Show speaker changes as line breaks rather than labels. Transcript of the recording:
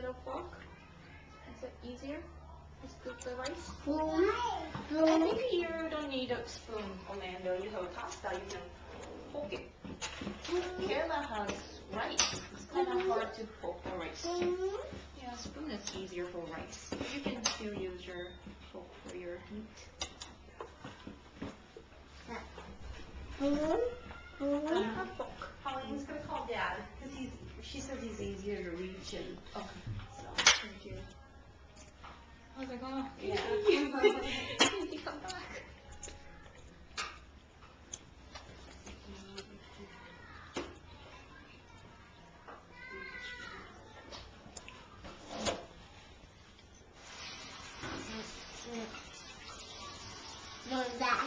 of fork? Is it easier to scoop the rice?
Spoon.
I think you don't need a spoon, Orlando. You have pasta, you can poke it. Kayla has rice. It's kind of hard to poke the rice. Yeah, spoon is easier for rice. You can still use your fork for your meat.
Spoon.
Fork.
Pauline's gonna call Dad because she says he's easier to reach and
Okay.
so.
Thank you. I was like, oh,
Yeah.
you come back.
No, that